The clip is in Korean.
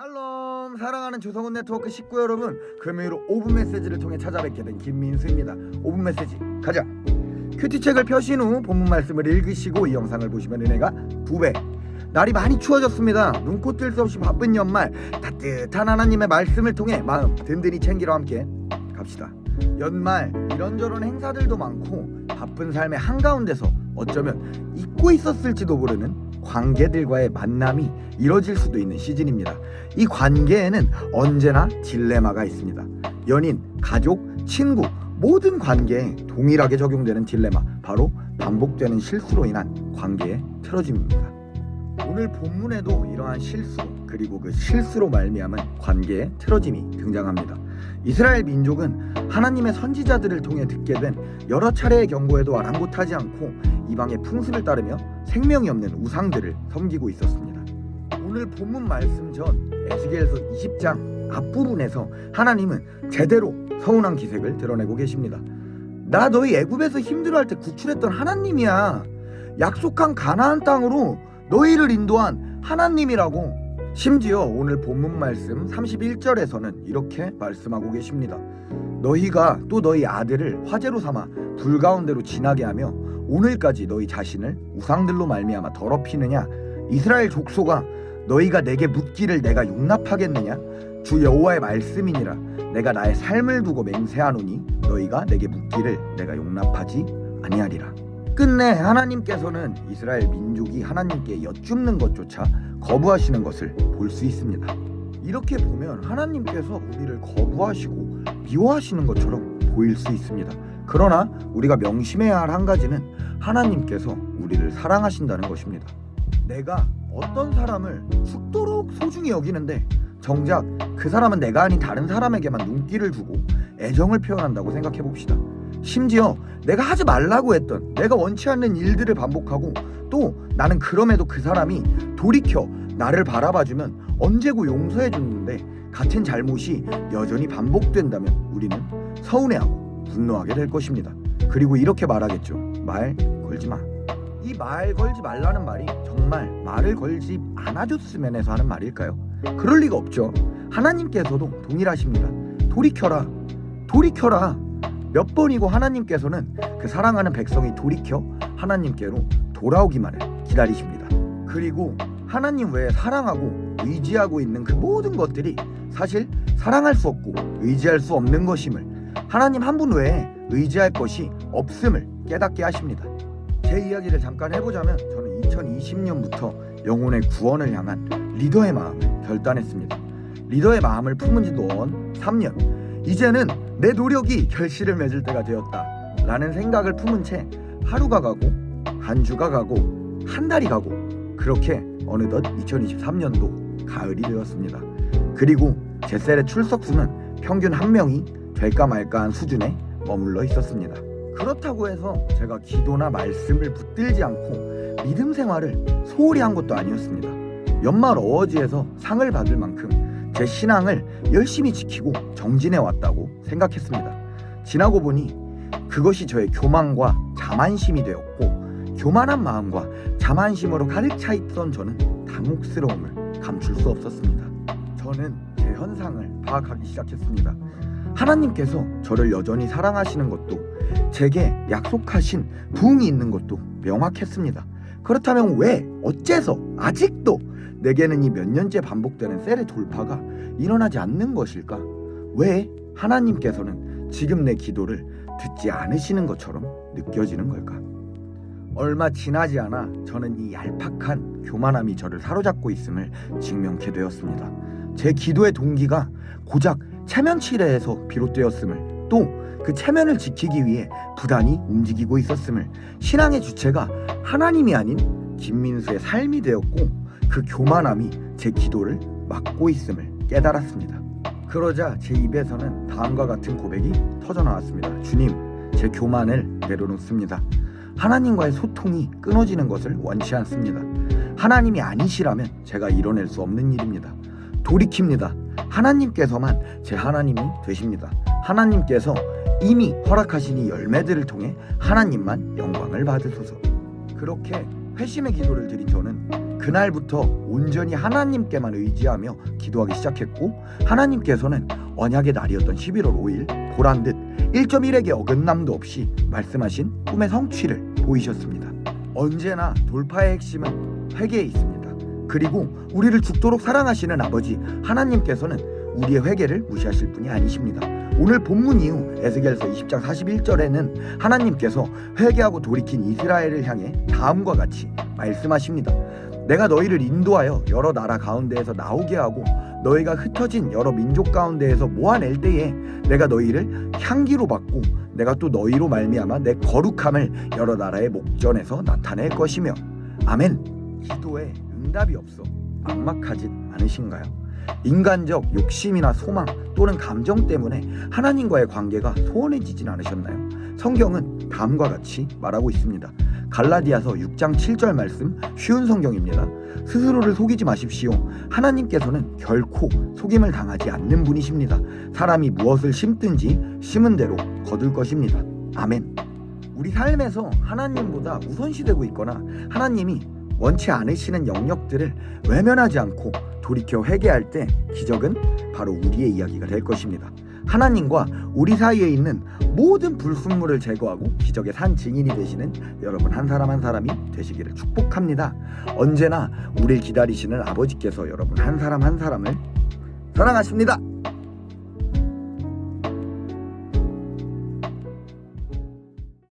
샬롬, 사랑하는 조성훈 네트워크 식구 여러분, 금요일 5분 메시지를 통해 찾아뵙게 된 김민수입니다. 5분 메시지 가자. 큐티책을 펴신 후 본문 말씀을 읽으시고 이 영상을 보시면 은혜가 2배. 날이 많이 추워졌습니다. 눈코 뜰 수 없이 바쁜 연말, 따뜻한 하나님의 말씀을 통해 마음 든든히 챙기러 함께 갑시다. 연말 이런저런 행사들도 많고 바쁜 삶의 한가운데서 어쩌면 잊고 있었을지도 모르는 관계들과의 만남이 이뤄질 수도 있는 시즌입니다. 이 관계에는 언제나 딜레마가 있습니다. 연인, 가족, 친구 모든 관계에 동일하게 적용되는 딜레마, 바로 반복되는 실수로 인한 관계의 틀어짐입니다. 오늘 본문에도 이러한 실수, 그리고 그 실수로 말미암은 관계의 틀어짐이 등장합니다. 이스라엘 민족은 하나님의 선지자들을 통해 듣게 된 여러 차례의 경고에도 아랑곳하지 않고 이방의 풍습을 따르며 생명이 없는 우상들을 섬기고 있었습니다. 오늘 본문 말씀 전 에스겔서 20장 앞부분에서 하나님은 제대로 서운한 기색을 드러내고 계십니다. 나 너희 애굽에서 힘들어할 때 구출했던 하나님이야. 약속한 가나안 땅으로 너희를 인도한 하나님이라고. 심지어 오늘 본문 말씀 31절에서는 이렇게 말씀하고 계십니다. 너희가 또 너희 아들을 화제로 삼아 불 가운데로 지나게 하며 오늘까지 너희 자신을 우상들로 말미암아 더럽히느냐? 이스라엘 족속아, 너희가 내게 묻기를 내가 용납하겠느냐? 주 여호와의 말씀이니라. 내가 나의 삶을 두고 맹세하노니 너희가 내게 묻기를 내가 용납하지 아니하리라. 끝내 하나님께서는 이스라엘 민족이 하나님께 여쭙는 것조차 거부하시는 것을 볼 수 있습니다. 이렇게 보면 하나님께서 우리를 거부하시고 미워하시는 것처럼 보일 수 있습니다. 그러나 우리가 명심해야 할 한 가지는 하나님께서 우리를 사랑하신다는 것입니다. 내가 어떤 사람을 죽도록 소중히 여기는데 정작 그 사람은 내가 아닌 다른 사람에게만 눈길을 주고 애정을 표현한다고 생각해 봅시다. 심지어 내가 하지 말라고 했던, 내가 원치 않는 일들을 반복하고 또 나는 그럼에도 그 사람이 돌이켜 나를 바라봐주면 언제고 용서해 줬는데 같은 잘못이 여전히 반복된다면 우리는 서운해하고 분노하게 될 것입니다. 그리고 이렇게 말하겠죠. 말 걸지 마. 이 말 걸지 말라는 말이 정말 말을 걸지 않아줬으면 해서 하는 말일까요? 그럴 리가 없죠. 하나님께서도 동일하십니다. 돌이켜라. 돌이켜라. 몇 번이고 하나님께서는 그 사랑하는 백성이 돌이켜 하나님께로 돌아오기만을 기다리십니다. 그리고 하나님 외에 사랑하고 의지하고 있는 그 모든 것들이 사실 사랑할 수 없고 의지할 수 없는 것임을, 하나님 한 분 외에 의지할 것이 없음을 깨닫게 하십니다. 제 이야기를 잠깐 해보자면 저는 2020년부터 영혼의 구원을 향한 리더의 마음을 결단했습니다. 리더의 마음을 품은 지도 3년. 이제는 내 노력이 결실을 맺을 때가 되었다 라는 생각을 품은 채 하루가 가고 한 주가 가고 한 달이 가고 그렇게 어느덧 2023년도 가을이 되었습니다. 그리고 제 셀의 출석수는 평균 1명이 될까 말까한 수준에 머물러 있었습니다. 그렇다고 해서 제가 기도나 말씀을 붙들지 않고 믿음 생활을 소홀히 한 것도 아니었습니다. 연말 어워즈에서 상을 받을 만큼 제 신앙을 열심히 지키고 정진해 왔다고 생각했습니다. 지나고 보니 그것이 저의 교만과 자만심이 되었고, 교만한 마음과 자만심으로 가득 차 있던 저는 당혹스러움을 감출 수 없었습니다. 저는 제 현상을 파악하기 시작했습니다. 하나님께서 저를 여전히 사랑하시는 것도, 제게 약속하신 부흥이 있는 것도 명확했습니다. 그렇다면 왜, 어째서 아직도 내게는 이 몇 년째 반복되는 셀의 돌파가 일어나지 않는 것일까? 왜 하나님께서는 지금 내 기도를 듣지 않으시는 것처럼 느껴지는 걸까? 얼마 지나지 않아 저는 이 얄팍한 교만함이 저를 사로잡고 있음을 직면케 되었습니다. 제 기도의 동기가 고작 체면치레에서 비롯되었음을, 또 그 체면을 지키기 위해 부단히 움직이고 있었음을, 신앙의 주체가 하나님이 아닌 김민수의 삶이 되었고 그 교만함이 제 기도를 막고 있음을 깨달았습니다. 그러자 제 입에서는 다음과 같은 고백이 터져나왔습니다. 주님, 제 교만을 내려놓습니다. 하나님과의 소통이 끊어지는 것을 원치 않습니다. 하나님이 아니시라면 제가 이뤄낼 수 없는 일입니다. 돌이킵니다. 하나님께서만 제 하나님이 되십니다. 하나님께서 이미 허락하신 이 열매들을 통해 하나님만 영광을 받으소서. 그렇게 회심의 기도를 드린 저는 그날부터 온전히 하나님께만 의지하며 기도하기 시작했고, 하나님께서는 언약의 날이었던 11월 5일 보란듯 1.1액의 어긋남도 없이 말씀하신 꿈의 성취를 보이셨습니다. 언제나 돌파의 핵심은 회개에 있습니다. 그리고 우리를 죽도록 사랑하시는 아버지 하나님께서는 우리의 회개를 무시하실 분이 아니십니다. 오늘 본문 이후 에스겔서 20장 41절에는 하나님께서 회개하고 돌이킨 이스라엘을 향해 다음과 같이 말씀하십니다. 내가 너희를 인도하여 여러 나라 가운데에서 나오게 하고 너희가 흩어진 여러 민족 가운데에서 모아낼 때에 내가 너희를 향기로 받고 내가 또 너희로 말미암아 내 거룩함을 여러 나라의 목전에서 나타낼 것이며. 아멘. 기도에 응답이 없어 막막하진 않으신가요? 인간적 욕심이나 소망 또는 감정 때문에 하나님과의 관계가 소원해지진 않으셨나요? 성경은 다음과 같이 말하고 있습니다. 갈라디아서 6장 7절 말씀, 쉬운 성경입니다. 스스로를 속이지 마십시오. 하나님께서는 결코 속임을 당하지 않는 분이십니다. 사람이 무엇을 심든지 심은 대로 거둘 것입니다. 아멘. 우리 삶에서 하나님보다 우선시되고 있거나 하나님이 원치 않으시는 영역들을 외면하지 않고 돌이켜 회개할 때 기적은 바로 우리의 이야기가 될 것입니다. 하나님과 우리 사이에 있는 모든 불순물을 제거하고 기적의 산 증인이 되시는 여러분 한 사람 한 사람이 되시기를 축복합니다. 언제나 우리를 기다리시는 아버지께서 여러분 한 사람 한 사람을 사랑하십니다.